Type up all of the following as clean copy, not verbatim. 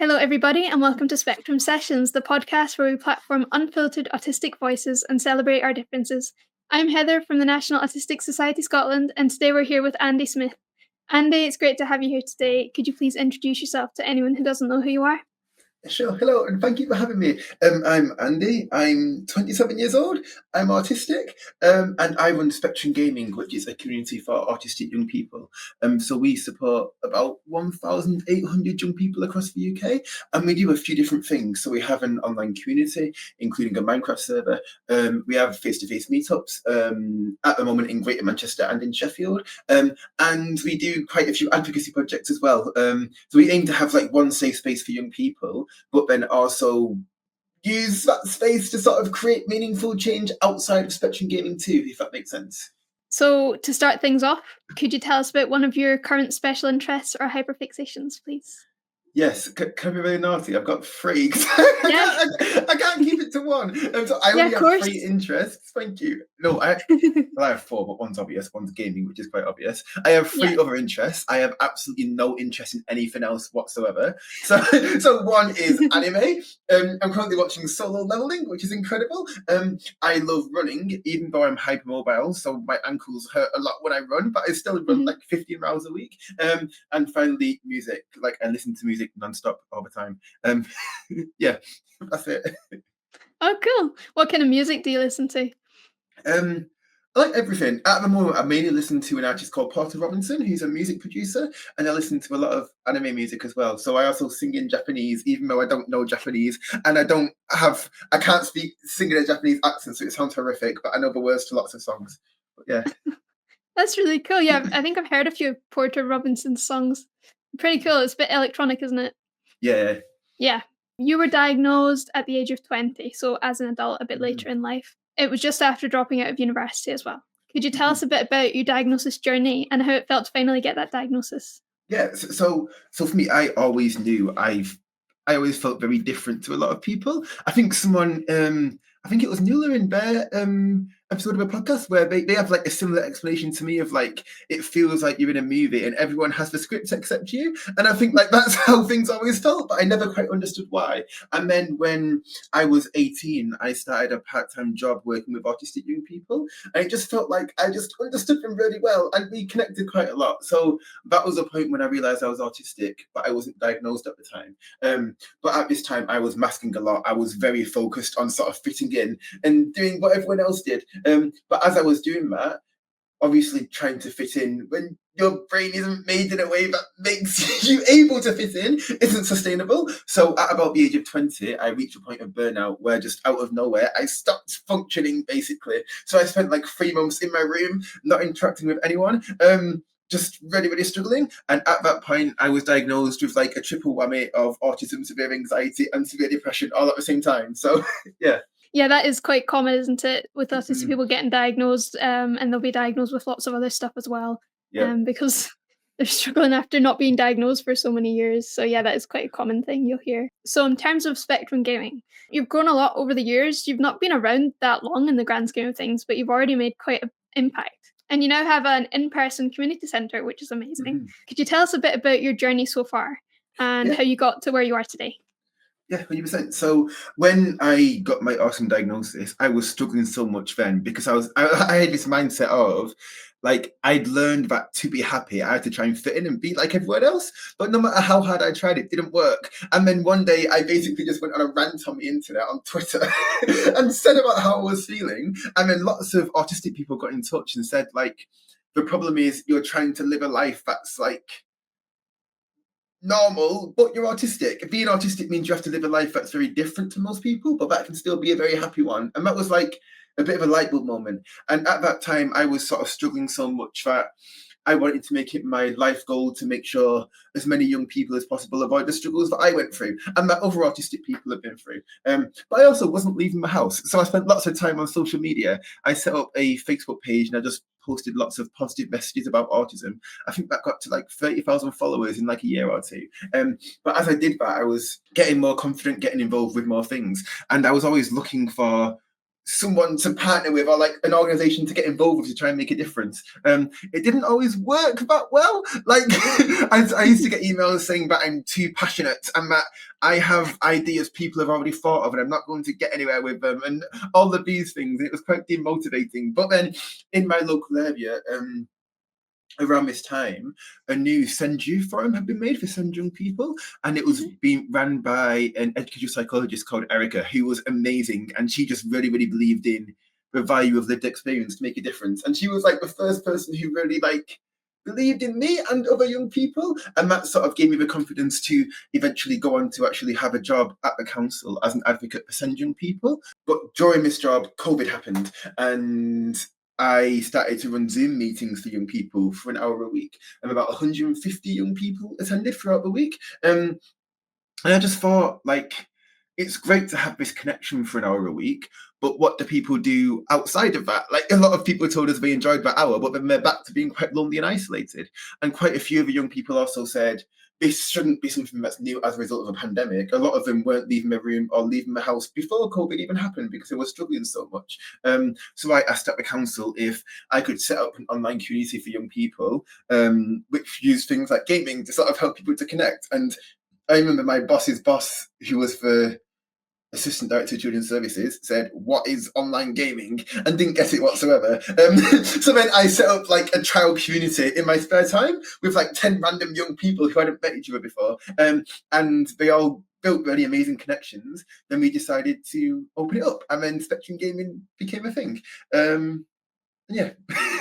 Hello, everybody, and welcome to Spectrum Sessions, the podcast where we platform unfiltered autistic voices and celebrate our differences. I'm Heather from the National Autistic Society Scotland, and today we're here with Andy Smith. Andy, it's great to have you here today. Could you please introduce yourself to anyone who doesn't know who you are? Sure. Hello, and thank you for having me. I'm Andy. I'm 27 years old. I'm autistic, and I run Spectrum Gaming, which is a community for autistic young people. So we support about 1,800 young people across the UK, and we do a few different things. So we have an online community, including a Minecraft server. We have face-to-face meetups at the moment in Greater Manchester and in Sheffield, and we do quite a few advocacy projects as well. So we aim to have like one safe space for young people, but then also use that space to sort of create meaningful change outside of Spectrum Gaming too, if that makes sense. So, to start things off, could you tell us about one of your current special interests or hyperfixations, please? Yes, can I be really naughty? I've got three. Yeah. I can't keep it to one. So I only have three interests. Thank you. No, I have four, but one's obvious. One's gaming, which is quite obvious. I have three other interests. I have absolutely no interest in anything else whatsoever. So one is anime. I'm currently watching Solo Leveling, which is incredible. I love running, even though I'm hypermobile, so my ankles hurt a lot when I run, but I still run like 15 miles a week. And finally, music. Like, I listen to music non-stop all the time. Yeah, that's it. Oh, cool. What kind of music do you listen to? I like everything. At the moment, I mainly listen to an artist called Porter Robinson, who's a music producer, and I listen to a lot of anime music as well. So I also sing in Japanese, even though I don't know Japanese, and I can't sing in a Japanese accent, so it sounds horrific, but I know the words to lots of songs. But yeah. That's really cool. Yeah, I think I've heard a few of Porter Robinson's songs. Pretty cool. It's a bit electronic, isn't it? Yeah. Yeah. You were diagnosed at the age of 20, so as an adult, a bit later in life. It was just after dropping out of university as well. Could you tell us a bit about your diagnosis journey and how it felt to finally get that diagnosis? Yeah, so for me, I always knew I always felt very different to a lot of people. I think I think it was Nuala and Bear episode of a podcast where they have like a similar explanation to me of like, it feels like you're in a movie and everyone has the script except you. And I think like that's how things always felt, but I never quite understood why. And then when I was 18, I started a part-time job working with autistic young people. And it just felt like I just understood them really well and we connected quite a lot. So that was a point when I realized I was autistic, but I wasn't diagnosed at the time. But at this time, I was masking a lot. I was very focused on sort of fitting in and doing what everyone else did. But as I was doing that, obviously trying to fit in when your brain isn't made in a way that makes you able to fit in isn't sustainable. So at about the age of 20, I reached a point of burnout where just out of nowhere, I stopped functioning basically. So I spent like 3 months in my room, not interacting with anyone. Just really, really struggling. And at that point, I was diagnosed with like a triple whammy of autism, severe anxiety, and severe depression all at the same time. So, yeah. Yeah, that is quite common, isn't it? With autistic people getting diagnosed, and they'll be diagnosed with lots of other stuff as well, because they're struggling after not being diagnosed for so many years. So yeah, that is quite a common thing you'll hear. So in terms of Spectrum Gaming, you've grown a lot over the years. You've not been around that long in the grand scheme of things, but you've already made quite an impact. And you now have an in-person community centre, which is amazing. Could you tell us a bit about your journey so far and how you got to where you are today? Yeah, 100%. So when I got my autism diagnosis, I was struggling so much then because I had this mindset of like, I'd learned that to be happy, I had to try and fit in and be like everyone else. But no matter how hard I tried, it didn't work. And then one day I basically just went on a rant on the internet, on Twitter, and said about how I was feeling. And then lots of autistic people got in touch and said, like, the problem is you're trying to live a life that's like normal, but you're autistic. Being autistic means you have to live a life that's very different to most people, but that can still be a very happy one. And that was like a bit of a light bulb moment. And at that time, I was sort of struggling so much that I wanted to make it my life goal to make sure as many young people as possible avoid the struggles that I went through and that other autistic people have been through. But I also wasn't leaving the house. So I spent lots of time on social media. I set up a Facebook page and I just posted lots of positive messages about autism. I think that got to like 30,000 followers in like a year or two. But as I did that, I was getting more confident, getting involved with more things. And I was always looking for someone to partner with, or like an organization to get involved with to try and make a difference. It didn't always work that well. Like I used to get emails saying that I'm too passionate and that I have ideas people have already thought of and I'm not going to get anywhere with them, and all of these things. It was quite demotivating. But then in my local area, around this time, a new Send You forum had been made for Send Young people, and it was being ran by an educational psychologist called Erica, who was amazing, and she just really, really believed in the value of lived experience to make a difference. And she was like the first person who really like believed in me and other young people, and that sort of gave me the confidence to eventually go on to actually have a job at the council as an advocate for Send Young people. But during this job, COVID happened, and I started to run Zoom meetings for young people for an hour a week, and about 150 young people attended throughout the week. And I just thought, like, it's great to have this connection for an hour a week, but what do people do outside of that? Like, a lot of people told us they enjoyed that hour, but then they're back to being quite lonely and isolated. And quite a few of the young people also said, this shouldn't be something that's new as a result of a pandemic. A lot of them weren't leaving their room or leaving the house before COVID even happened because they were struggling so much. So I asked at the council if I could set up an online community for young people, which used things like gaming to sort of help people to connect. And I remember my boss's boss, who was the assistant director of children's services, said, "What is online gaming?" and didn't get it whatsoever. So then I set up like a child community in my spare time with like 10 random young people who hadn't met each other before, and they all built really amazing connections. Then we decided to open it up, and then Spectrum Gaming became a thing. Yeah,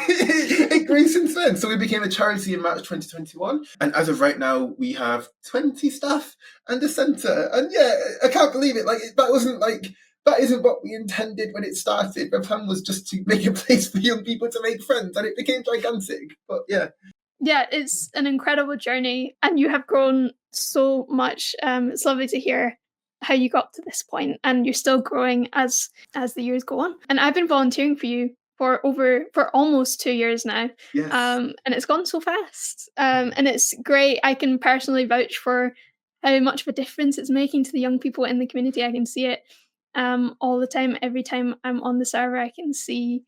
it grew since then. So we became a charity in March 2021, and as of right now, we have 20 staff and a centre. And yeah, I can't believe it. Like that isn't what we intended when it started. The plan was just to make a place for young people to make friends, and it became gigantic. But yeah. Yeah, it's an incredible journey, and you have grown so much. It's lovely to hear how you got to this point, and you're still growing as the years go on. And I've been volunteering for you for almost 2 years now, Yes. and it's gone so fast. And it's great. I can personally vouch for how much of a difference it's making to the young people in the community. I can see it all the time. Every time I'm on the server, I can see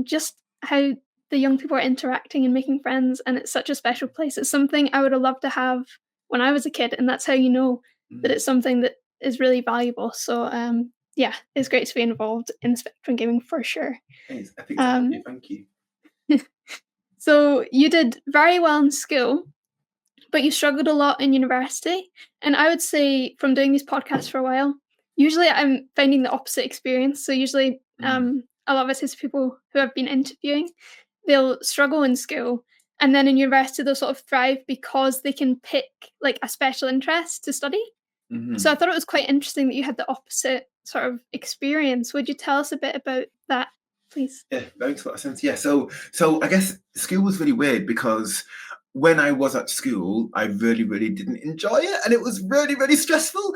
just how the young people are interacting and making friends, and it's such a special place. It's something I would have loved to have when I was a kid, and that's how you know that it's something that is really valuable. So, yeah, it's great to be involved in Spectrum Gaming for sure. Thanks. I think so. Thank you. So you did very well in school, but you struggled a lot in university. And I would say from doing these podcasts for a while, usually I'm finding the opposite experience. So usually, a lot of us as people who I've been interviewing, they'll struggle in school, and then in university they'll sort of thrive because they can pick like a special interest to study. So I thought it was quite interesting that you had the opposite sort of experience. Would you tell us a bit about that, please? Yeah, that makes a lot of sense. Yeah, so I guess school was really weird because when I was at school, I really, really didn't enjoy it, and it was really, really stressful.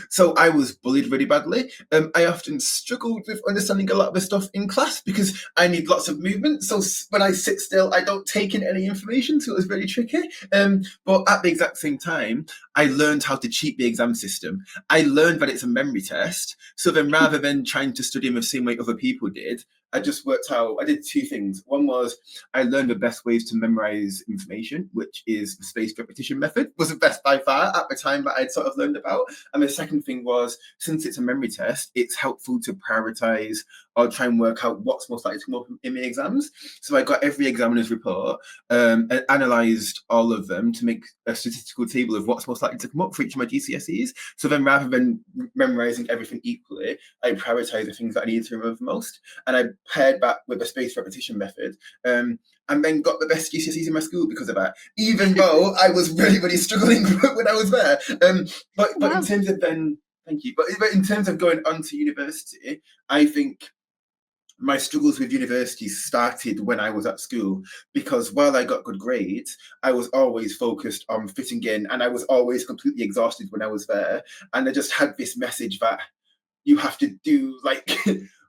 So I was bullied really badly. I often struggled with understanding a lot of the stuff in class because I need lots of movement. So when I sit still, I don't take in any information. So it was really tricky. But at the exact same time, I learned how to cheat the exam system. I learned that it's a memory test. So then rather than trying to study in the same way other people did, I just worked out, I did two things. One was I learned the best ways to memorize information, which is the spaced repetition method, was the best by far at the time that I'd sort of learned about. And the second thing was, since it's a memory test, it's helpful to prioritize or try and work out what's most likely to come up in the exams. So I got every examiner's report and analysed all of them to make a statistical table of what's most likely to come up for each of my GCSEs. So then rather than memorising everything equally, I prioritised the things that I needed to remember most. And I paired that with a spaced repetition method. And then got the best GCSEs in my school because of that, even though I was really, really struggling when I was there. But in terms of then, thank you. But in terms of going on to university, I think my struggles with university started when I was at school, because while I got good grades, I was always focused on fitting in, and I was always completely exhausted when I was there. And I just had this message that you have to do like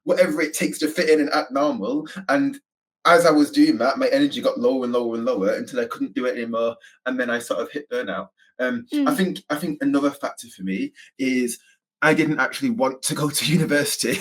whatever it takes to fit in and act normal. And as I was doing that, my energy got lower and lower and lower until I couldn't do it anymore. And then I sort of hit burnout. I think another factor for me is I didn't actually want to go to university.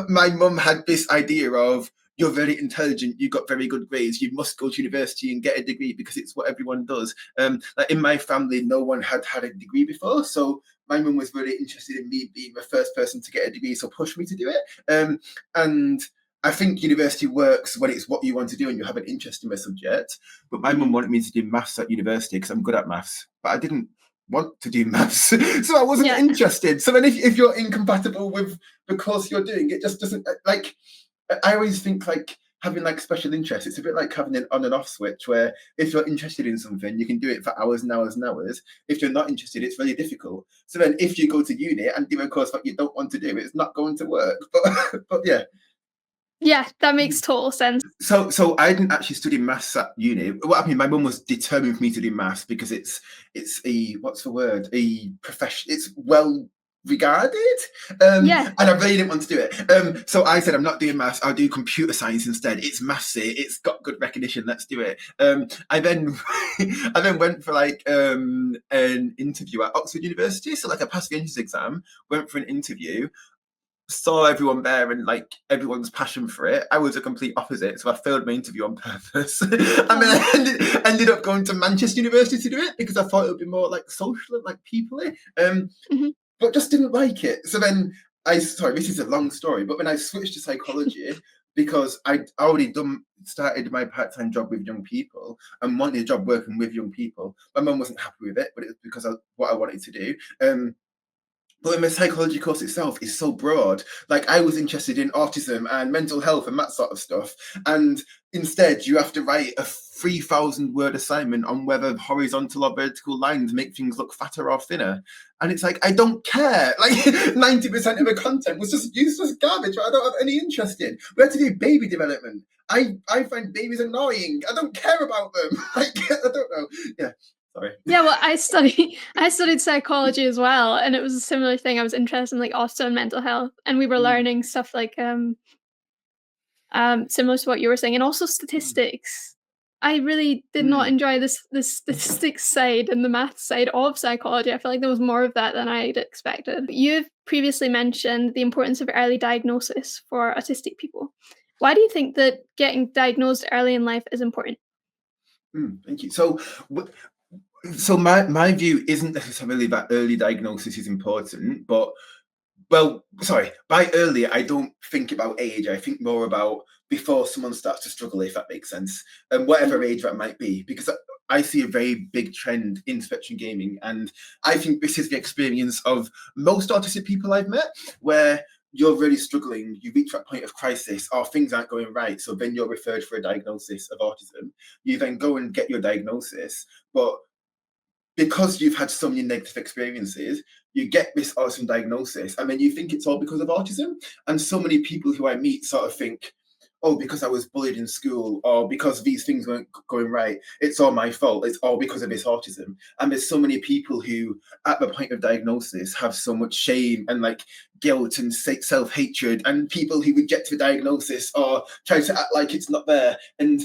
My mum had this idea of, you're very intelligent, you got very good grades, you must go to university and get a degree because it's what everyone does. Like in my family, no one had had a degree before, so my mum was really interested in me being the first person to get a degree, so pushed me to do it. And I think university works when it's what you want to do and you have an interest in the subject. But my mum wanted me to do maths at university because I'm good at maths, but I didn't want to do maths, so I wasn't interested. So then if you're incompatible with the course you're doing, it just doesn't, like, I always think like having like special interests, it's a bit like having an on and off switch, where if you're interested in something, you can do it for hours and hours and hours. If you're not interested, it's really difficult. So then if you go to uni and do a course that you don't want to do, it's not going to work. But yeah. Yeah, that makes total sense. So I didn't actually study maths at uni. What I mean, my mum was determined for me to do maths because it's a, what's the word, a profession. It's well regarded, Yeah. and I really didn't want to do it. So I said, I'm not doing maths. I'll do computer science instead. It's mathsy. It's got good recognition. Let's do it. I then I then went for like an interview at Oxford University. So like I passed the entrance exam, went for an interview, saw everyone there and like everyone's passion for it. I was a complete opposite, so I failed my interview on purpose. And then I ended up going to Manchester University to do it because I thought it would be more like social and like people-y, but just didn't like it. So then sorry, this is a long story, but when I switched to psychology, because I'd already started my part-time job with young people and wanted a job working with young people. My mum wasn't happy with it, but it was because of what I wanted to do. But the psychology course itself is so broad. Like I was interested in autism and mental health and that sort of stuff. And instead you have to write a 3,000 word assignment on whether horizontal or vertical lines make things look fatter or thinner. And it's like, I don't care. Like 90% of the content was just useless garbage that I don't have any interest in. We had to do baby development. I find babies annoying. I don't care about them. Like, I don't know. Yeah. Sorry. Yeah, well, I studied psychology as well, and it was a similar thing. I was interested in like autism and mental health, and we were learning stuff like similar to what you were saying, and also statistics. I really did not enjoy the statistics side and the math side of psychology. I feel like there was more of that than I'd expected. You've previously mentioned the importance of early diagnosis for autistic people. Why do you think that getting diagnosed early in life is important? Thank you. So my view isn't necessarily that early diagnosis is important, but well, sorry, by early, I don't think about age. I think more about before someone starts to struggle, if that makes sense, and whatever age that might be, because I see a very big trend in spectrum gaming, and I think this is the experience of most autistic people I've met, where you're really struggling, you reach that point of crisis, or things aren't going right, so then you're referred for a diagnosis of autism. You then go and get your diagnosis, but because you've had so many negative experiences, you get this autism diagnosis, and then you think it's all because of autism. And so many people who I meet sort of think, oh, because I was bullied in school, or because these things weren't going right, it's all my fault. It's all because of this autism. And there's so many people who, at the point of diagnosis, have so much shame and like guilt and self-hatred, and people who reject the diagnosis or try to act like it's not there. And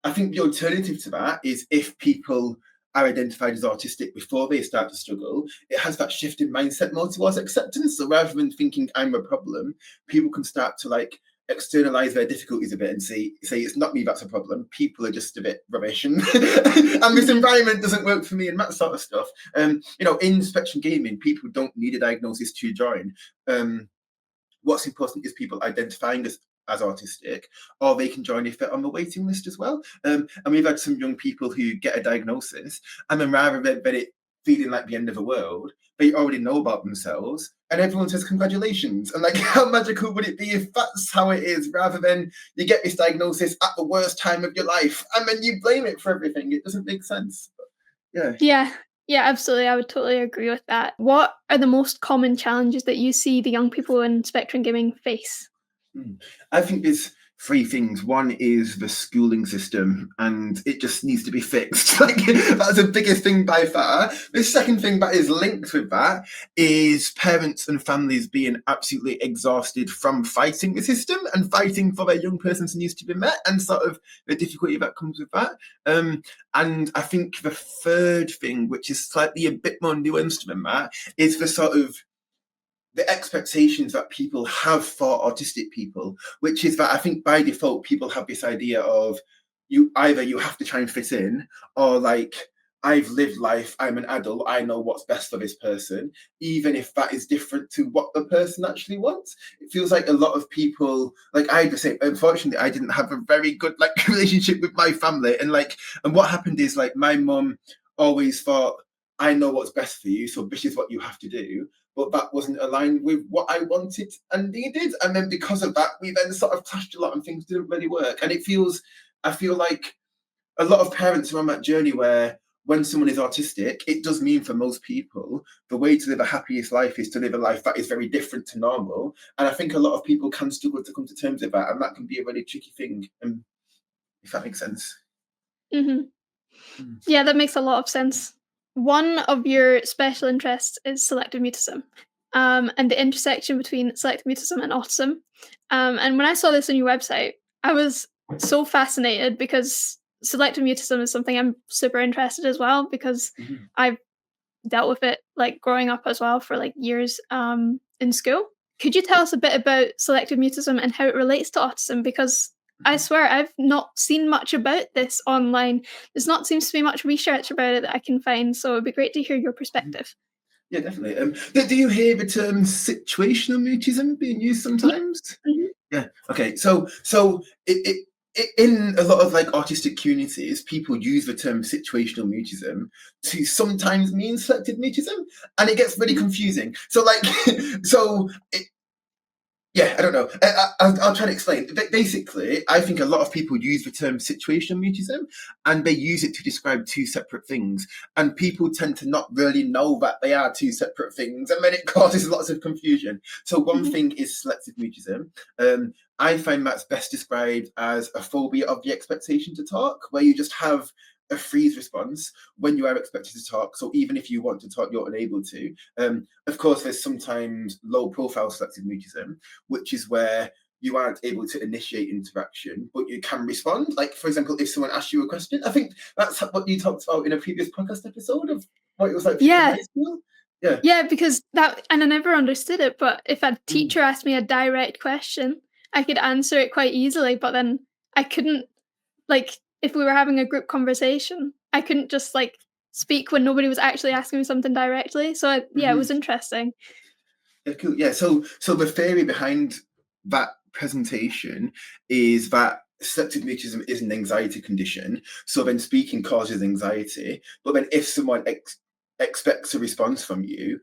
I think the alternative to that is if people are identified as autistic before they start to struggle, it has that shift in mindset more towards acceptance. So rather than thinking I'm a problem, people can start to like externalize their difficulties a bit and say it's not me that's a problem. People are just a bit rubbish, and this environment doesn't work for me, and that sort of stuff. In spectrum gaming, people don't need a diagnosis to join. What's important is people identifying as autistic, or they can join if they're on the waiting list as well. And we've had some young people who get a diagnosis, and then rather than it feeling like the end of the world, they already know about themselves, and everyone says congratulations. And like, how magical would it be if that's how it is, rather than you get this diagnosis at the worst time of your life, and then you blame it for everything? It doesn't make sense. Yeah. Yeah. Yeah, absolutely. I would totally agree with that. What are the most common challenges that you see the young people in spectrum gaming face? I think three things. One is the schooling system, and it just needs to be fixed. Like, that's the biggest thing by far. The second thing that is linked with that is parents and families being absolutely exhausted from fighting the system and fighting for their young person's needs to be met, and sort of the difficulty that comes with that. And I think the third thing, which is slightly a bit more nuanced than that, is the sort of the expectations that people have for autistic people, which is that I think by default people have this idea of you have to try and fit in, or like, I've lived life, I'm an adult, I know what's best for this person, even if that is different to what the person actually wants. It feels like a lot of people, like I just say, unfortunately, I didn't have a very good like relationship with my family, and what happened is like my mum always thought, I know what's best for you, so this is what you have to do, but that wasn't aligned with what I wanted and needed. And then because of that, we then sort of clashed a lot and things didn't really work. And I feel like a lot of parents are on that journey where when someone is autistic, it does mean for most people, the way to live a happiest life is to live a life that is very different to normal. And I think a lot of people can struggle to come to terms with that. And that can be a really tricky thing, if that makes sense. Hmm. Mm. Yeah, that makes a lot of sense. One of your special interests is selective mutism, and the intersection between selective mutism and autism. And when I saw this on your website, I was so fascinated because selective mutism is something I'm super interested as well because Mhm. I've dealt with it like growing up as well for like years in school. Could you tell us a bit about selective mutism and how it relates to autism? Because I Mhm. swear I've not seen much about this online. There's not seems to be much research about it that I can find. So it'd be great to hear your Mhm. perspective. Yeah, definitely. Do you hear the term situational mutism being used Yeah. sometimes? Mhm. Yeah. Okay. So in a lot of like artistic communities, people use the term situational mutism to sometimes mean selective mutism, and it gets really Mhm. confusing. So like, so yeah, I don't know. I'll try to explain. Basically, I think a lot of people use the term situational mutism and they use it to describe two separate things. And people tend to not really know that they are two separate things. And then it causes lots of confusion. So, one Mhm. thing is selective mutism. I find that's best described as a phobia of the expectation to talk, where you just have a freeze response when you are expected to talk. So, even if you want to talk, you're unable to. Of course, there's sometimes low profile selective mutism, which is where you aren't able to initiate interaction, but you can respond. Like, for example, if someone asks you a question, I think that's what you talked about in a previous podcast episode of what it was like for you in Yeah. high school. Yeah. Yeah, because that and I never understood it, but if a Mm. teacher asked me a direct question, I could answer it quite easily, but then I couldn't like if we were having a group conversation, I couldn't just like speak when nobody was actually asking me something directly. So yeah, it Mhm. was interesting. Yeah, cool. Yeah, so the theory behind that presentation is that selective mutism is an anxiety condition. So then speaking causes anxiety, but then if someone expects a response from you,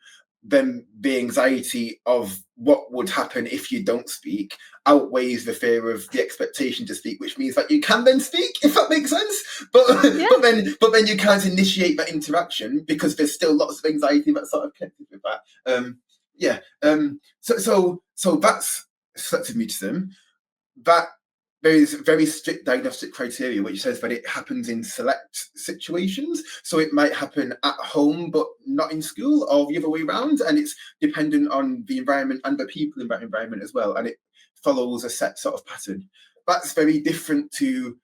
then the anxiety of what would happen if you don't speak outweighs the fear of the expectation to speak, which means that you can then speak, if that makes sense. But Yeah. but then you can't initiate that interaction because there's still lots of anxiety that's sort of connected with that. Yeah. So that's selective mutism. That there is very strict diagnostic criteria which says that it happens in select situations. So it might happen at home but not in school, or the other way around, and it's dependent on the environment and the people in that environment as well. And it follows a set sort of pattern. That's very different to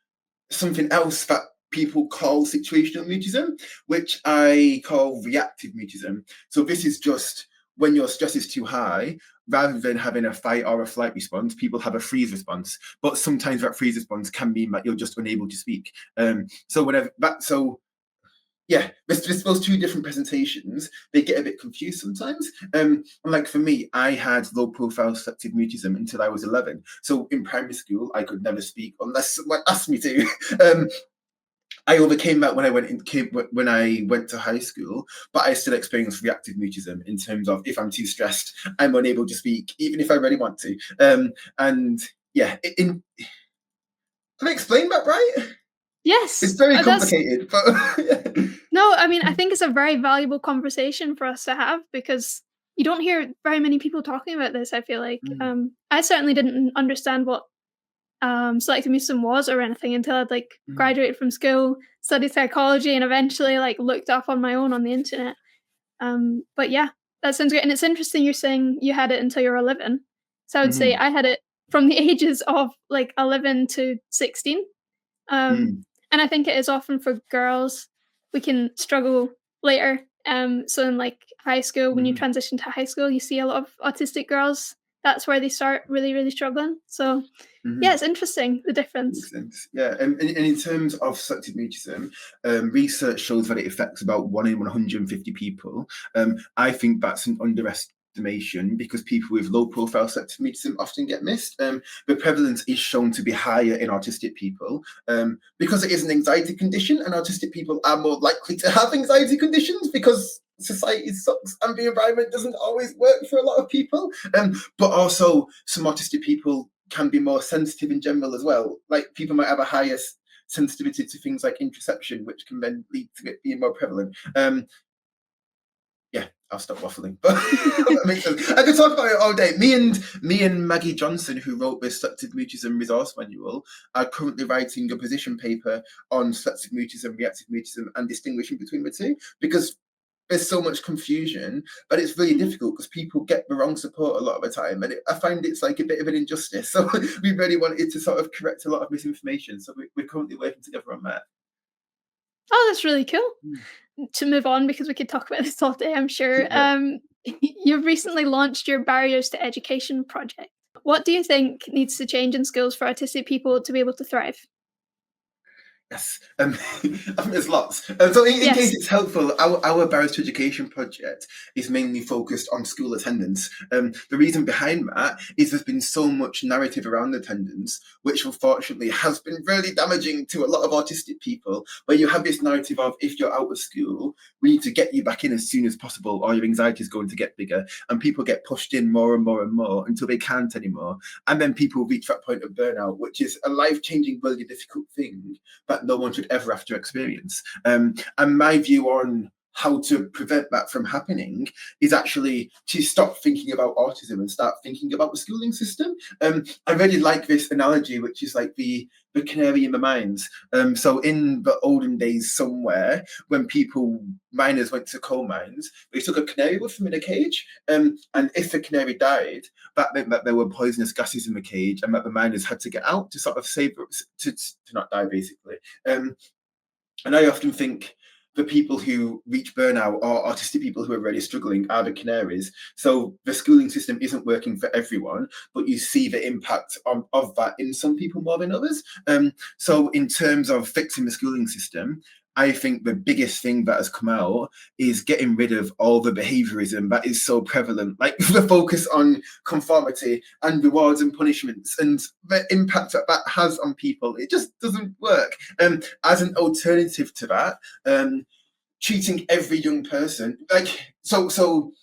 something else that people call situational mutism, which I call reactive mutism. So this is just when your stress is too high, rather than having a fight or a flight response, people have a freeze response. But sometimes that freeze response can mean that you're just unable to speak. So whatever that so yeah, there's those two different presentations. They get a bit confused sometimes. And like for me, I had low profile selective mutism until I was 11. So in primary school, I could never speak unless someone asked me to. Um, I overcame that when I went to high school, but I still experienced reactive mutism in terms of if I'm too stressed, I'm unable to speak, even if I really want to. And yeah, can I explain that right? It's Yes. very That's complicated, but yeah. no, I mean, I think it's a very valuable conversation for us to have because you don't hear very many people talking about this, I feel like. Mm, I certainly didn't understand what selective mutism was or anything until I'd like graduated from school, studied psychology, and eventually like looked up on my own on the internet. But yeah, that sounds great. And it's interesting you're saying you had it until you were 11. So I would say Mm-hmm. I had it from the ages of like 11 to 16. Um, Mm. and I think it is often for girls, we can struggle later. So in like high school, when you Mm-hmm. transition to high school, you see a lot of autistic girls. That's where they start really, really struggling. So yeah, Mm-hmm. it's interesting the difference. Makes sense. Yeah, and in terms of selective mutism, research shows that it affects about 1 in 150 people. I think that's an underestimation because people with low profile selective mutism often get missed. The prevalence is shown to be higher in autistic people because it is an anxiety condition, and autistic people are more likely to have anxiety conditions because society sucks and the environment doesn't always work for a lot of people. But also, some autistic people can be more sensitive in general as well. Like people might have a higher sensitivity to things like interoception, which can then lead to it being more prevalent. Yeah, I'll stop waffling. But that makes sense. I could talk about it all day. Me and Maggie Johnson, who wrote the Selective Mutism Resource Manual, are currently writing a position paper on selective mutism, reactive mutism, and distinguishing between the two because there's so much confusion, but it's really Mhm. difficult because people get the wrong support a lot of the time, and I find it's like a bit of an injustice. So we really wanted to sort of correct a lot of misinformation. So we're currently working together on that. Oh, that's really cool. Mm. To move on, because we could talk about this all day, I'm sure. Yeah. You've recently launched your Barriers to Education project. What do you think needs to change in schools for autistic people to be able to thrive? Yes, I think there's lots. So, in case Yes. it's helpful, our Barriers to Education project is mainly focused on school attendance. The reason behind that is there's been so much narrative around attendance, which unfortunately has been really damaging to a lot of autistic people. Where you have this narrative of if you're out of school, we need to get you back in as soon as possible, or your anxiety is going to get bigger, and people get pushed in more and more and more until they can't anymore, and then people reach that point of burnout, which is a life-changing, really difficult thing that no one should ever have to experience. And my view on how to prevent that from happening is actually to stop thinking about autism and start thinking about the schooling system. I really like this analogy, which is like the canary in the mines. So in the olden days somewhere, when miners went to coal mines, they took a canary with them in a cage. And if the canary died, that meant that there were poisonous gases in the cage and that the miners had to get out to sort of save to not die, basically. And I often think the people who reach burnout or autistic people who are really struggling are the canaries. So the schooling system isn't working for everyone, but you see the impact of that in some people more than others. So in terms of fixing the schooling system, I think the biggest thing that has come out is getting rid of all the behaviorism that is so prevalent, like the focus on conformity and rewards and punishments and the impact that that has on people. It just doesn't work. As an alternative to that, treating every young person so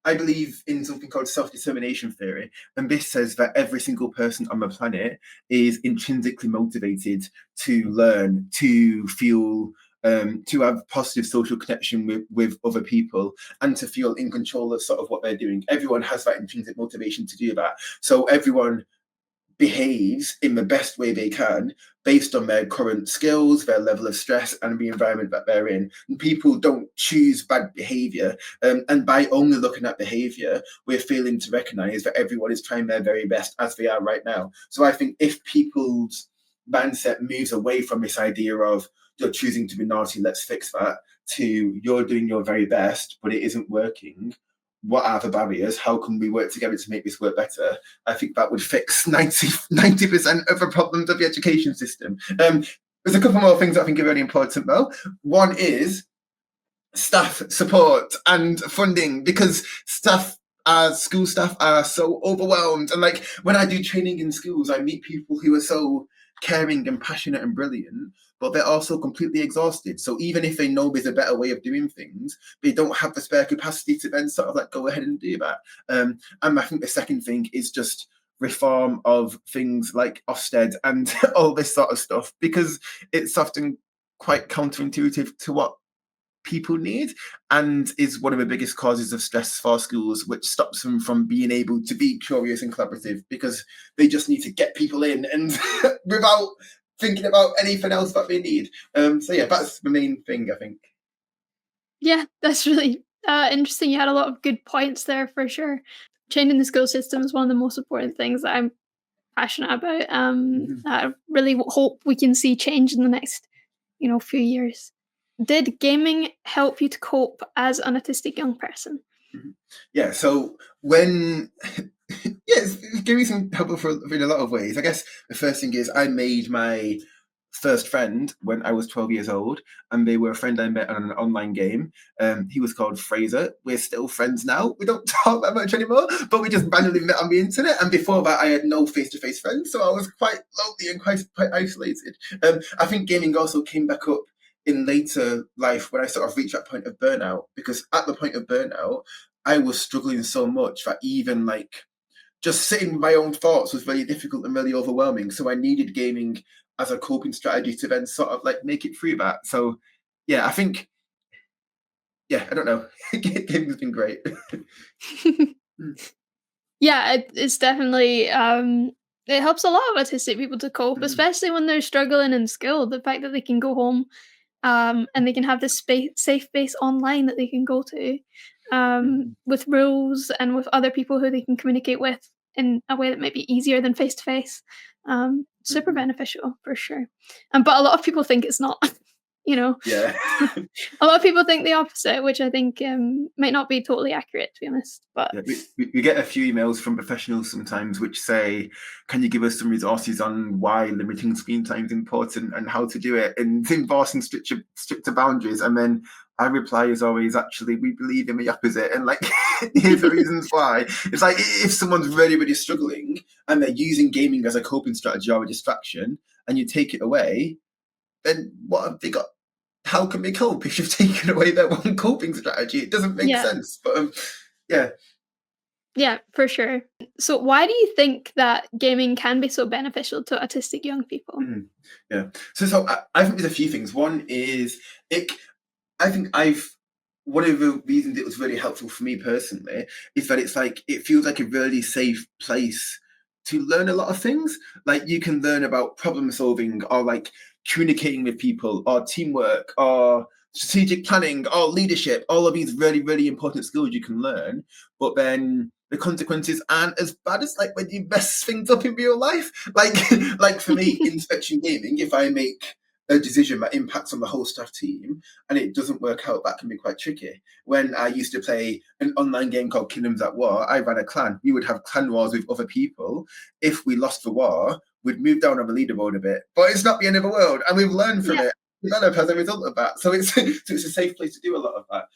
I believe in something called self-determination theory, and this says that every single person on the planet is intrinsically motivated to learn, to feel, to have positive social connection with other people, and to feel in control of sort of what they're doing. Everyone has that intrinsic motivation to do that. So everyone behaves in the best way they can based on their current skills, their level of stress, and the environment that they're in. And people don't choose bad behavior. And by only looking at behavior, we're failing to recognize that everyone is trying their very best as they are right now. So I think if people's mindset moves away from this idea of you're choosing to be naughty, let's fix that, to you're doing your very best, but it isn't working, what are the barriers? How can we work together to make this work better? I think that would fix 90% of the problems of the education system. There's a couple more things I think are really important though. One is staff support and funding, because school staff are so overwhelmed. And like when I do training in schools, I meet people who are so caring and passionate and brilliant, but they're also completely exhausted. So even if they know there's a better way of doing things, they don't have the spare capacity to then sort of like go ahead and do that. And I think the second thing is just reform of things like Ofsted and all this sort of stuff, because it's often quite counterintuitive to what people need, and is one of the biggest causes of stress for schools, which stops them from being able to be curious and collaborative because they just need to get people in and without thinking about anything else that they need. So yeah, that's the main thing, I think. Yeah, that's really interesting. You had a lot of good points there for sure. Changing the school system is one of the most important things that I'm passionate about. Mhm. I really hope we can see change in the next, few years. Did gaming help you to cope as an autistic young person? Mhm. Yeah, so when yeah, it's giving me some help in a lot of ways. I guess the first thing is I made my first friend when I was 12 years old, and they were a friend I met on an online game. He was called Fraser. We're still friends now. We don't talk that much anymore, but we just randomly met on the internet. And before that, I had no face-to-face friends, so I was quite lonely and quite isolated. I think gaming also came back up in later life when I sort of reached that point of burnout, because at the point of burnout, I was struggling so much that even like just sitting with my own thoughts was very difficult and really overwhelming. So I needed gaming as a coping strategy to then sort of like make it through that. So yeah, I think I don't know. Gaming's been great. Yeah, it's definitely it helps a lot of autistic people to cope, Mm, especially when they're struggling in school. The fact that they can go home and they can have this safe space online that they can go to mhm, with rules and with other people who they can communicate with in a way that might be easier than face to face. Super mhm. beneficial for sure. But a lot of people think it's not. you know, Yeah. a lot of people think the opposite, which I think might not be totally accurate, to be honest. But Yeah, we get a few emails from professionals sometimes which say, can you give us some resources on why limiting screen time is important and how to do it and enforcing stricter boundaries? And then I reply as always, actually, we believe in the opposite. And like, here's the reasons why. It's like if someone's really, really struggling and they're using gaming as a coping strategy or a distraction and you take it away, then what have they got? How can they cope if you've taken away their one coping strategy? It doesn't make yeah, sense. But yeah. yeah, for sure. So, why do you think that gaming can be so beneficial to autistic young people? Mm, yeah. So I think there's a few things. One is it. I think I've one of the reasons it was really helpful for me personally is that it's like it feels like a really safe place to learn a lot of things. Like you can learn about problem solving or like communicating with people or teamwork or strategic planning or leadership, all of these really, really important skills you can learn. But then the consequences aren't as bad as like when you mess things up in real life. Like like for me, inspection gaming, if I make a decision that impacts on the whole staff team and it doesn't work out, that can be quite tricky. When I used to play an online game called Kingdoms at War, I ran a clan. We would have clan wars with other people. If we lost the war, we'd move down on the leaderboard a bit. But it's not the end of the world, and we've learned from Yeah, it. Develop as a result of that. So it's so it's a safe place to do a lot of that.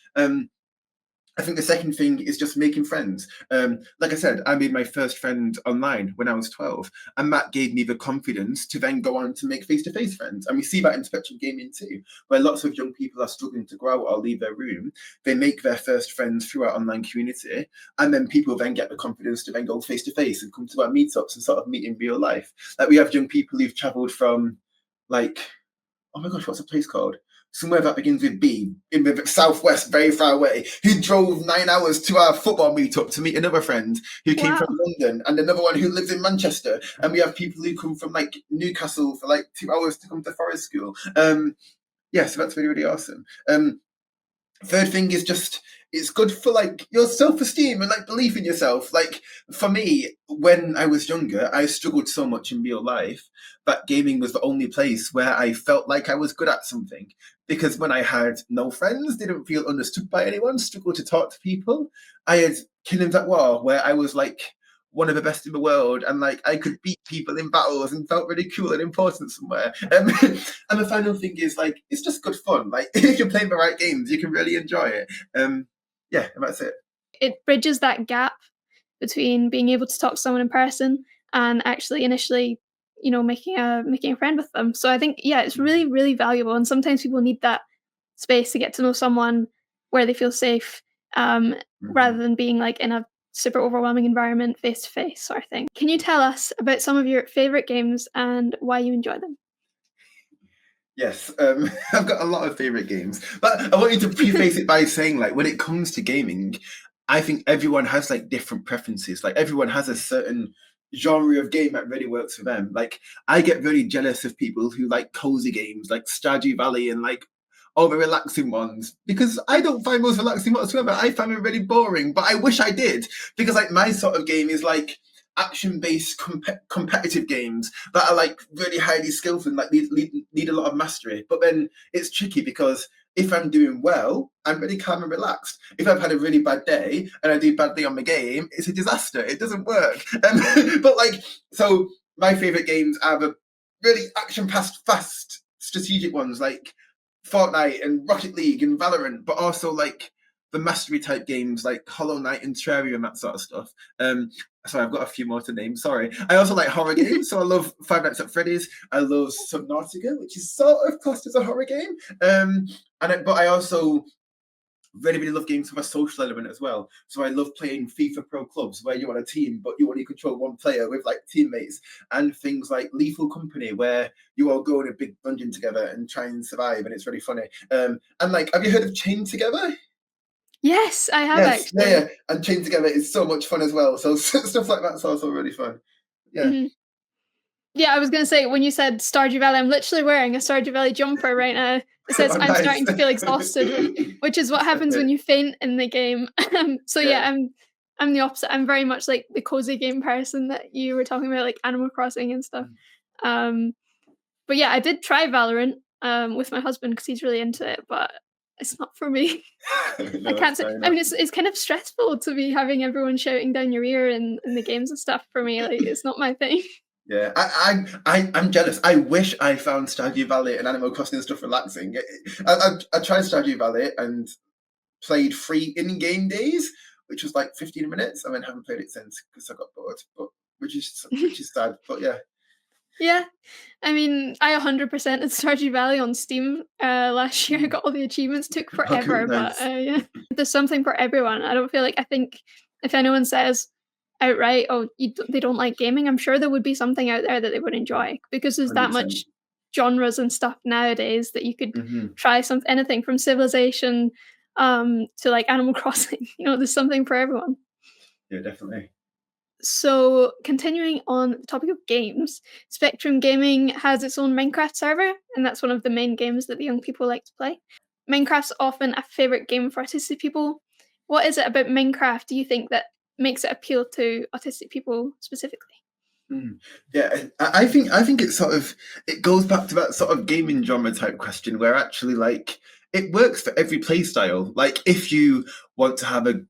I think the second thing is just making friends. Like I said, I made my first friend online when I was 12, and that gave me the confidence to then go on to make face to face friends. And we see that in spectrum gaming too, where lots of young people are struggling to grow out or leave their room. They make their first friends through our online community, and then people then get the confidence to then go face to face and come to our meetups and sort of meet in real life. Like we have young people who've traveled from like oh my gosh, what's the place called? Somewhere that begins with B in the southwest, very far away, who drove 9 hours to our football meetup to meet another friend who came from wow. London and another one who lives in Manchester. And we have people who come from like Newcastle for like 2 hours to come to forest school. Yeah, so that's really, really awesome. Third thing is just it's good for like your self-esteem and like belief in yourself. Like for me, when I was younger, I struggled so much in real life that gaming was the only place where I felt like I was good at something. Because when I had no friends, didn't feel understood by anyone, struggled to talk to people, I had Kingdoms at War where I was like one of the best in the world and like I could beat people in battles and felt really cool and important somewhere. And the final thing is like it's just good fun. Like if you're playing the right games, you can really enjoy it. Yeah, and that's it. It bridges that gap between being able to talk to someone in person and actually initially, making a friend with them. So I think yeah, it's really, really valuable. And sometimes people need that space to get to know someone where they feel safe, rather Mhm. than being like in a super overwhelming environment face to face sort of thing. Can you tell us about some of your favorite games and why you enjoy them? Yes, I've got a lot of favorite games, but I want you to preface it by saying, like, when it comes to gaming, I think everyone has like different preferences. Like, everyone has a certain genre of game that really works for them. Like, I get really jealous of people who like cozy games, like Stardew Valley and like all the relaxing ones, because I don't find those relaxing whatsoever. I find them really boring, but I wish I did, because like my sort of game is like action-based competitive games that are like really highly skillful and like need a lot of mastery. But then it's tricky because if I'm doing well, I'm really calm and relaxed. If I've had a really bad day and I do badly on the game, it's a disaster. It doesn't work. But like, so my favorite games are the really fast strategic ones like Fortnite and Rocket League and Valorant, but also like the mastery type games like Hollow Knight and Terraria and that sort of stuff. Sorry, I've got a few more to name. Sorry. I also like horror games, so I love Five Nights at Freddy's. I love Subnautica, which is sort of classed as a horror game. But I also really love games with a social element as well. So I love playing FIFA Pro Clubs where you're on a team, but you only control one player with like teammates, and things like Lethal Company where you all go in a big dungeon together and try and survive, and it's really funny. And like, have you heard of Chained Together? Yes, I have Yes, yeah, actually. yeah. And Chained Together is so much fun as well. So stuff like that's also really fun. Yeah. Mhm. Yeah, I was gonna say, when you said Stardew Valley, I'm literally wearing a Stardew Valley jumper right now. It says, Oh, "I'm nice. starting to feel exhausted," which is what happens when Okay. you faint in the game. So Yeah. yeah, I'm the opposite. I'm very much like the cozy game person that you were talking about, like Animal Crossing and stuff. Um, but yeah, I did try Valorant, with my husband because he's really into it, but it's not for me. I No, that's can't say. fair I enough. mean, it's kind of stressful to be having everyone shouting down your ear in the games and stuff for me, like, it's not my thing. Yeah, I'm jealous. I wish I found Stardew Valley and Animal Crossing stuff relaxing. I tried Stardew Valley and played 3 in-game days, which was like 15 minutes, and then haven't played it since because I got bored. But which is sad. But yeah, Yeah. I mean, I 100% at Stardew Valley on Steam, last year. I got all the achievements, took okay, forever, but, nice. yeah. There's something for everyone. I think if anyone says outright, "Oh, they don't like gaming," I'm sure there would be something out there that they would enjoy, because there's that 100%. much genres and stuff nowadays that you could Hmm. try anything from Civilization, to, like, Animal Crossing. There's something for everyone. Yeah, definitely. So, continuing on the topic of games, Spectrum Gaming has its own Minecraft server, and that's one of the main games that the young people like to play. Minecraft's often a favorite game for autistic people. What is it about Minecraft do you think that makes it appeal to autistic people specifically? Mm. Yeah, I think it's sort of, it goes back to that sort of gaming genre type question where actually like it works for every play style. Like, if you want to have a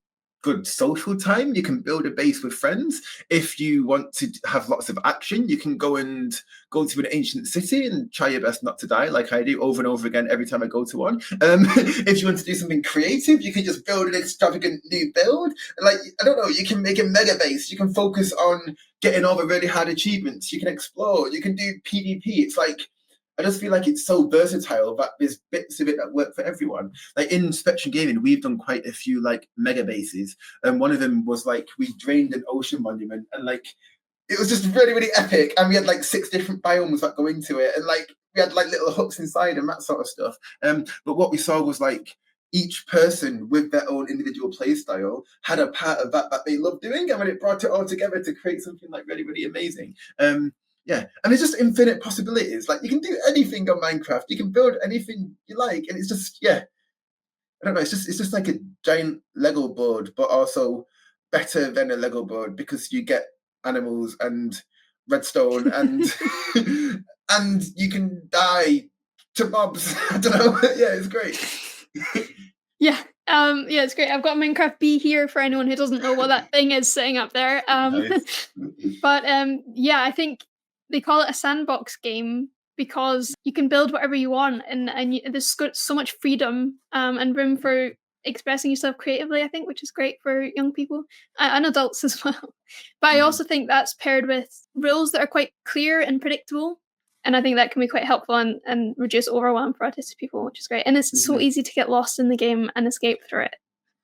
good social time, you can build a base with friends. If you want to have lots of action, you can go to an ancient city and try your best not to die, like I do over and over again every time I go to one. If you want to do something creative, you can just build an extravagant new build. Like, I don't know, you can make a mega base. You can focus on getting all the really hard achievements. You can explore. You can do PvP. It's like, I just feel like it's so versatile that there's bits of it that work for everyone. Like in Spectrum Gaming, we've done quite a few like mega bases, and one of them was like we drained an ocean monument, and like it was just really epic. And we had like 6 different biomes that go into it, and like we had like little hooks inside and that sort of stuff. But what we saw was like each person with their own individual play style had a part of that they loved doing, and when it brought it all together to create something like really amazing. Yeah, and there's just infinite possibilities. Like, you can do anything on Minecraft. You can build anything you like, and it's just, yeah, I don't know. It's just like a giant Lego board, but also better than a Lego board because you get animals and redstone and and you can die to mobs. I don't know. Yeah, it's great. Yeah. Yeah, it's great. I've got Minecraft B here for anyone who doesn't know what that thing is sitting up there. Nice. But yeah, I think they call it a sandbox game because you can build whatever you want, and there's so much freedom, and room for expressing yourself creatively. I think, which is great for young people, and adults as well. But I Mhm. also think that's paired with rules that are quite clear and predictable. And I think that can be quite helpful and reduce overwhelm for autistic people, which is great. And it's so Mhm. easy to get lost in the game and escape through it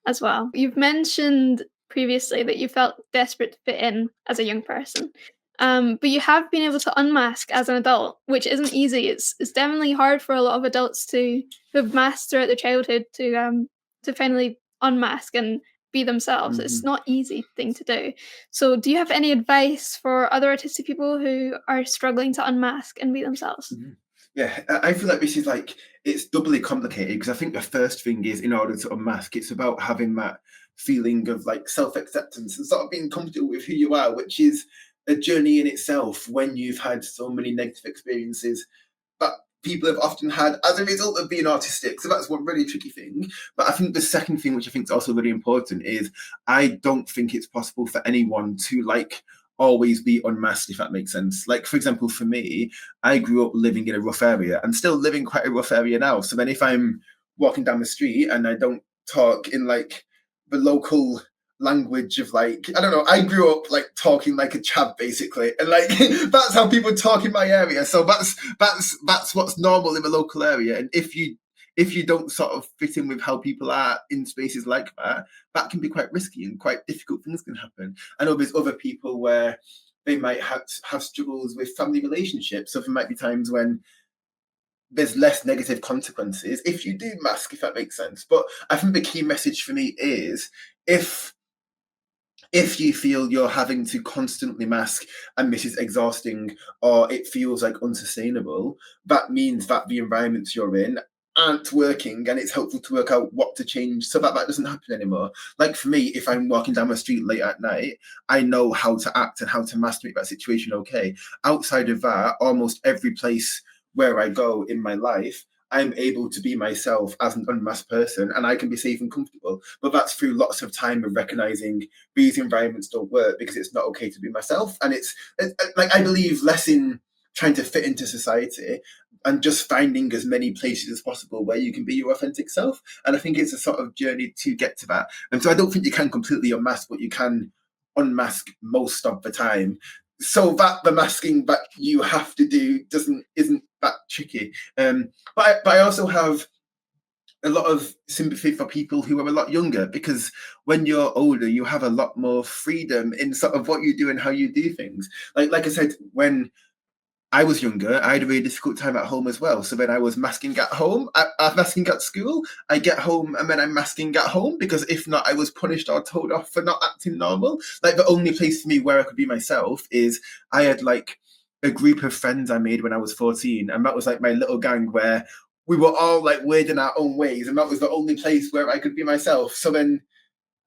as well. You've mentioned previously that you felt desperate to fit in as a young person. But you have been able to unmask as an adult, which isn't easy. It's definitely hard for a lot of adults who have masked throughout their childhood to finally unmask and be themselves. It's Mhm. not easy thing to do. So, do you have any advice for other autistic people who are struggling to unmask and be themselves? Mhm. Yeah, I feel like this is like it's doubly complicated because I think the first thing is in order to unmask, it's about having that feeling of like self-acceptance and sort of being comfortable with who you are, which is a journey in itself when you've had so many negative experiences that people have often had as a result of being autistic. So that's one really tricky thing. But I think the second thing, which I think is also really important, is I don't think it's possible for anyone to like always be unmasked, if that makes sense. Like, for example, for me, I grew up living in a rough area and still living quite a rough area now. So then if I'm walking down the street and I don't talk in like the local language of like I don't know. I grew up like talking like a chap basically, and like that's how people talk in my area. So that's what's normal in the local area. And if you don't sort of fit in with how people are in spaces like that, that can be quite risky and quite difficult things can happen. I know there's other people where they might have struggles with family relationships. So there might be times when there's less negative consequences if you do mask, if that makes sense. But I think the key message for me is if if you feel you're having to constantly mask and this is exhausting or it feels like unsustainable, that means that the environments you're in aren't working and it's helpful to work out what to change so that that doesn't happen anymore. Like for me, if I'm walking down the street late at night, I know how to act and how to master that situation okay. Outside of that, almost every place where I go in my life, I'm able to be myself as an unmasked person and I can be safe and comfortable. But that's through lots of time of recognizing these environments don't work because it's not okay to be myself. And it's like I believe less in trying to fit into society and just finding as many places as possible where you can be your authentic self. And I think it's a sort of journey to get to that. And so I don't think you can completely unmask, but you can unmask most of the time. So that the masking that you have to do isn't that tricky. But I also have a lot of sympathy for people who are a lot younger because when you're older, you have a lot more freedom in sort of what you do and how you do things. Like I said, when I was younger, I had a really difficult time at home as well. So when I was masking at home, I masking at school, I get home and then I'm masking at home because if not, I was punished or told off for not acting normal. Like the only place for me where I could be myself is I had like a group of friends I made when I was 14, and that was like my little gang where we were all like weird in our own ways, and that was the only place where I could be myself. So then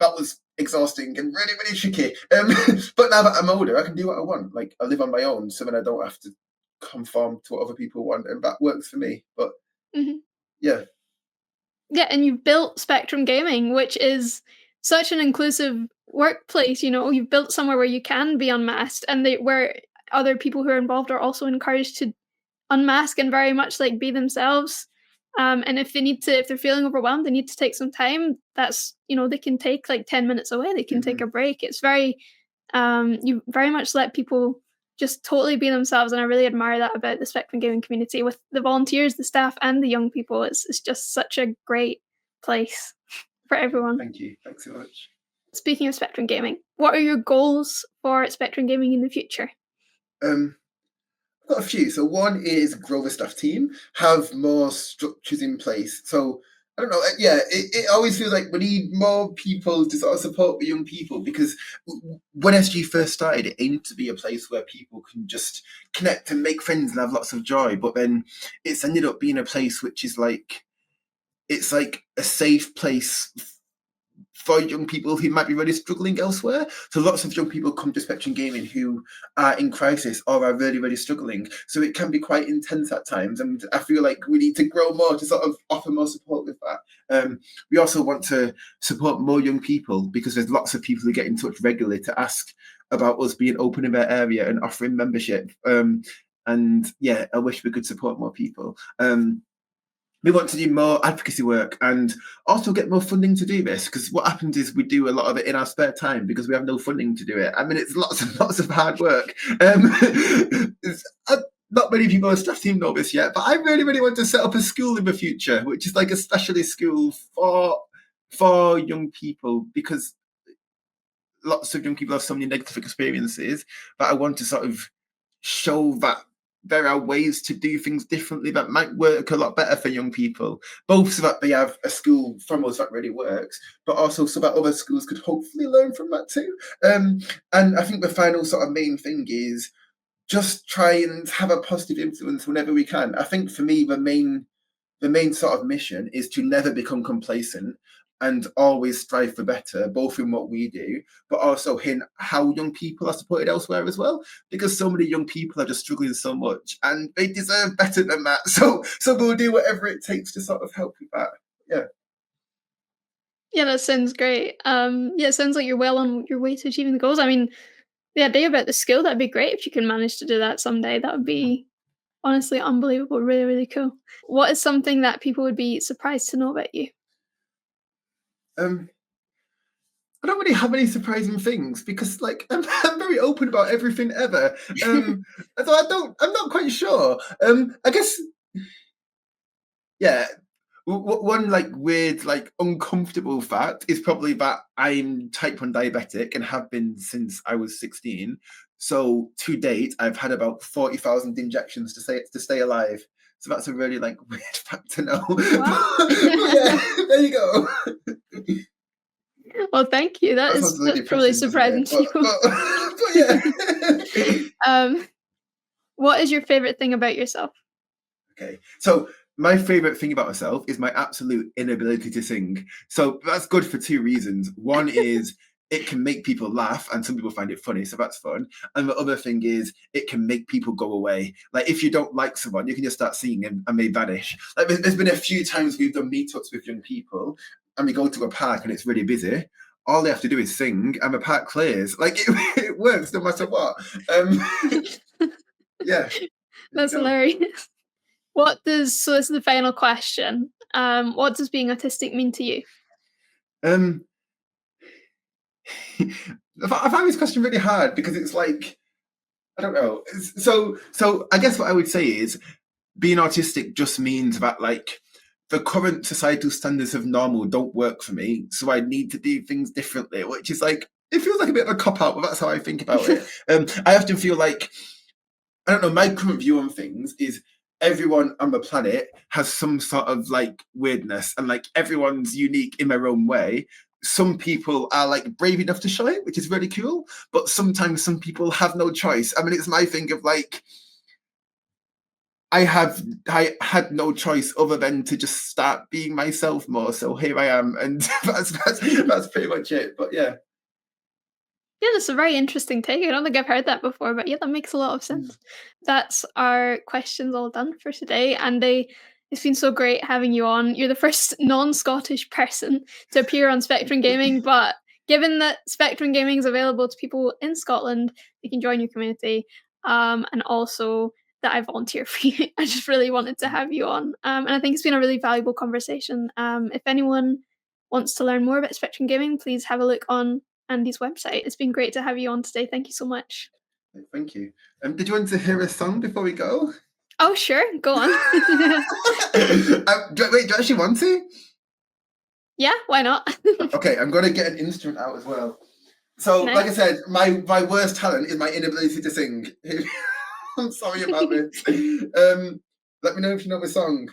that was exhausting and really, really tricky. But now that I'm older, I can do what I want. Like I live on my own, so then I don't have to conform to what other people want, and that works for me. But Mhm. yeah, Yeah, and you've built Spectrum Gaming, which is such an inclusive workplace. You've built somewhere where you can be unmasked, and where other people who are involved are also encouraged to unmask and very much like be themselves. And if they're feeling overwhelmed, they need to take some time. They can take like 10 minutes away. They can take hmm a break. You very much let people just totally be themselves, and I really admire that about the Spectrum Gaming community with the volunteers, the staff, and the young people. It's just such a great place for everyone. thank you. Thanks so much. Speaking of Spectrum Gaming, what are your goals for Spectrum Gaming in the future? Um, I've got a few. So one is grow the staff team, have more structures in place. So I don't know. Yeah, it always feels like we need more people to sort of support the young people because when SG first started, it aimed to be a place where people can just connect and make friends and have lots of joy. But then it's ended up being a place which is like it's like a safe place for young people who might be really struggling elsewhere. So lots of young people come to Spectrum Gaming who are in crisis or are really, really struggling. So it can be quite intense at times. And I feel like we need to grow more to sort of offer more support with that. We also want to support more young people because there's lots of people who get in touch regularly to ask about us being open in their area and offering membership. And yeah, I wish we could support more people. We want to do more advocacy work and also get more funding to do this because what happens is we do a lot of it in our spare time because we have no funding to do it. I mean, it's lots and lots of hard work. Not many people on the staff team know this yet, but I really, really want to set up a school in the future, which is like a specialist school for young people because lots of young people have so many negative experiences, but I want to sort of show that there are ways to do things differently that might work a lot better for young people, both so that they have a school from us that really works, but also so that other schools could hopefully learn from that too. And I think the final sort of main thing is just try and have a positive influence whenever we can. I think for me, the main sort of mission is to never become complacent and always strive for better, both in what we do, but also in how young people are supported elsewhere as well. Because so many young people are just struggling so much, and they deserve better than that. So we'll do whatever it takes to sort of help with that. Yeah. Yeah, that sounds great. Yeah, it sounds like you're well on your way to achieving the goals. I mean, the idea about the skill, that'd be great if you can manage to do that someday. That would be honestly unbelievable, really, really cool. What is something that people would be surprised to know about you? Um, I don't really have any surprising things because, like, I'm very open about everything ever. So I'm not quite sure. I guess, yeah. One like weird, like uncomfortable fact is probably that I'm type 1 diabetic and have been since I was 16. So to date, I've had about 40,000 injections to stay alive. So that's a really like weird fact to know. Wow. But yeah, there you go. Well, thank you. That sounds really That's probably depressing, doesn't surprising it? to But people. but, but yeah. Um, what is your favorite thing about yourself? Okay. So my favorite thing about myself is my absolute inability to sing. So that's good for two reasons. One is it can make people laugh and some people find it funny, so that's fun. And the other thing is it can make people go away. Like if you don't like someone, you can just start singing and they vanish. Like there's been a few times we've done meetups with young people and we go to a park and it's really busy. All they have to do is sing and the park clears. Like it works no matter what. Um, yeah, there you That's go. hilarious. So this is the final question. What does being autistic mean to you? Um, I find this question really hard because it's like I don't know. So I guess what I would say is being autistic just means that like the current societal standards of normal don't work for me, so I need to do things differently, which is like it feels like a bit of a cop out, but that's how I think about it. I often feel like I don't know, my current view on things is everyone on the planet has some sort of like weirdness and like everyone's unique in their own way. Some people are like brave enough to show it, which is really cool, but sometimes some people have no choice. I mean, it's my thing of like, I had no choice other than to just start being myself more. So here I am, and that's pretty much it. But yeah. Yeah, that's a very interesting take. I don't think I've heard that before, but yeah, that makes a lot of Mm. sense. That's our questions all done for today, and it's been so great having you on. You're the first non-Scottish person to appear on Spectrum Gaming, but given that Spectrum Gaming is available to people in Scotland, they can join your community, and also that I volunteer for you. I just really wanted to have you on, and I think it's been a really valuable conversation. If anyone wants to learn more about Spectrum Gaming, please have a look on Andy's website. It's been great to have you on today. Thank you so much. Thank you. Did you want to hear a song before we go? Oh, sure. Go on. Wait, do you actually want to? Yeah, why not? Okay, I'm gonna get an instrument out as well. So, like I Nice. said, my worst talent is my inability to sing. I'm sorry about this. Let me know if you know the song.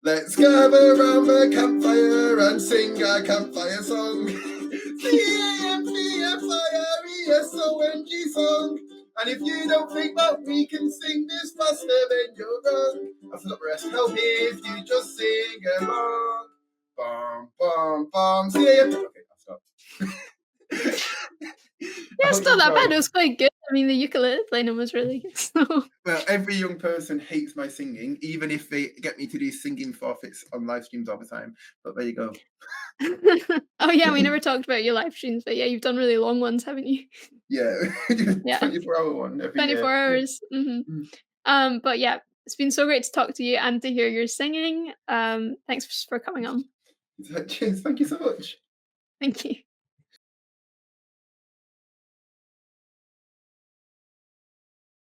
Let's gather around the campfire and sing our campfire song. CAMPFIRESONG song. And if you don't think that we can sing this faster, then you're wrong. I forgot the rest. Help me if you just sing along. Bum, bum, bum. Okay, I'll stop. I Yeah, it's hope you not that bad. enjoyed. It was quite good. I mean, the ukulele playing was really good. So. Well, every young person hates my singing, even if they get me to do singing forfeits on live streams all the time. But there you go. Oh yeah, we never talked about your live streams, but yeah, you've done really long ones, haven't you? Yeah, Yeah, 24-hour one every year. 24 hours. Mm. But yeah, it's been so great to talk to you and to hear your singing. Thanks for coming on. Cheers. Thank you so much. Thank you.